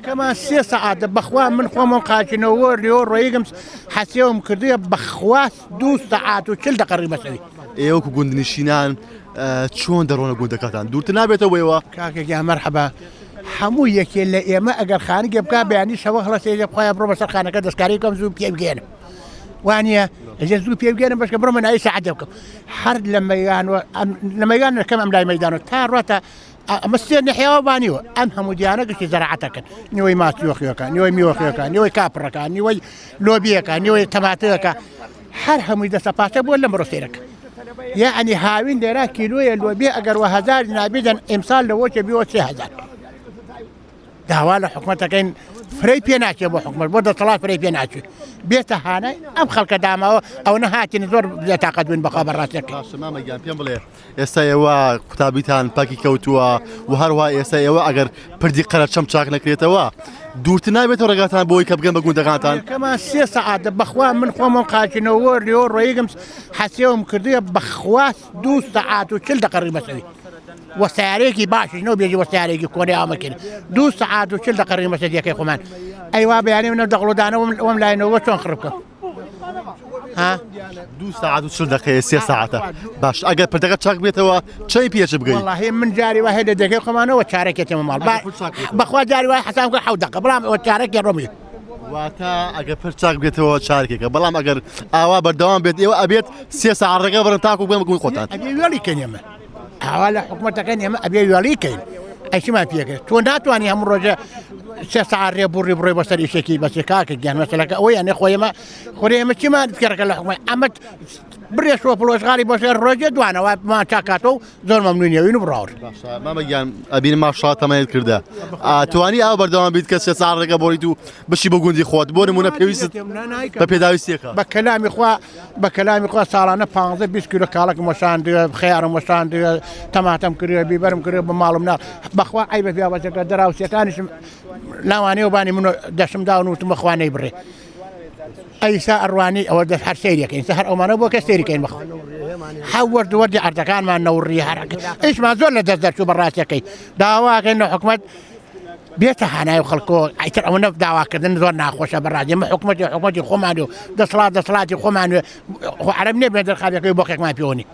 كمان 3 ساعات بخوا من خو من قاچنو وريو رويغم حسيوم كرديه بخواس 2 ساعات وشل دقيقه مسوي ايوكو گوندنشینان چۆن دەڕۆنە گوندەکەتان دوورتر نابێتەوە بۆیەوە کاکێک یا مرحبا هەموو یەکێ لە ئێمە ئەگەر خانگێ بکا بەیانی شەوە هەڵەسێ خۆیان بڕۆ بەسەر خانەکە دەستکاری بکەم زوو پێ بگێنم وانە ئەجە زوو پێ بگێنم بەشکە بڕۆ مەنایی سەعات بکەم هەر لە مەیدان نەکەم ئەم لای مەیدانەوە تا ڕاتە ئەمە سێ نەحیاوە بانیوە ئەم هەموو دیانە گشتی زەراعەتەکەن نیوەی ماچۆخیەکە نیوەی میوەخیەکە نیوەی کاپڕەکە نیوەی لۆبیەکە نیوەی تەماتەکە هەر هەمووی دەستە پاشە بۆ لەم ڕۆستێرەکە يعني هاوين ديرا كيلوية الوبيع أجر وهزار نابدا إمسال لوجه بيو 3000 دعواله حكومتك إن فري بيناتي أبو حكومة بدأ طلع فري بيناتي بيته هانا أم خلق دامه أو نهاتي نزور بيتاقد من بقى براسك. ما مجان بيان بلي يستيوا كتابيتان باكي كوتوا وهروا يستيوا أجر بردي قرار شمشاك نكريتوا دوورتنا بێت ڕێگاتان بۆی کە بگەن بە گوندەکانتان كمان 3 ساعات بخوا من خو من قاچنو وريو رويغم حسيوم كرديه بخواس 2 ساعات وشل دقيقه مسوي وسياريكي باش شنو بيجي وسياريكي كوريا مكن 2 ساعات وشل دقيقه مسوي يا خمان ايوا يعني من دغلو دانا وملاينو وشون خربكم ها 2 ساعات و 40 دقيقة 3 ساعات باش ئەگەر پردەکە چاک بێتەوە چی پێچ بگەین والله من جاري واحد دقيقة خمانه وشارك يتم مال بخوا جاري واحد حسام كل حود دقيقة بلا وشارك يرمي واتە ئەگەر پر چاک بێتەوە چارێکێکە بەڵام ئەگەر ئاوا بەردەوام بێت ئێوە ئەبێت 3 ساعات ڕێگە بڕن تاکو بگەن بە گوند خۆتان ابي يولي كان يما حوالا حكومتك يما ابي يولي كان ايش ما فيك تو ناتواني هم رجع 3 ساعات ريبوري بري بس شيكي بس كاك يعني مثلا ويا اخويا ما خوري ما ما تذكرك الحكومه اما بري شو فلوس غالي بس الرجل وانا ما شاكاتو زول ممنون يوين براور مامەگیان ئەبین ماشڵات تەمەنێت کردە توانی ئەو بەردەوام بیت کە 3 ساعات ڕێگە بۆریت و بشی بە گوندی خۆت بۆ نمونە پێویست بە پێداویستێکە بكلامي خوا ساڵانە 15-20 كيلو كاڵک مۆشاندوێ خێرم مۆشاندوێ تەماتەم کردوێ بیبەرم کردوێ بە ماڵم نا بەخوا عیبە پیاوەچەکە دراوسەکانیشم لاوانەیە و بانی من دەشم داون وتم بەخوانەی بڕێ أي ساعة رواني أو ده حرسيري كين سهر أو ما نبغى كسيري كين بخ حورد ودي أرتكان ما نوري حركة إيش ما زول دزر شو براسي كي دعوة كأنه حكومة بيتها أنا وخلقوا عيتر أو نف دعوة كذا نزور ناخوش براسي ما حكومتي خمانو دصلات خمانو عربني بندر خالق يبوكك ما بيوني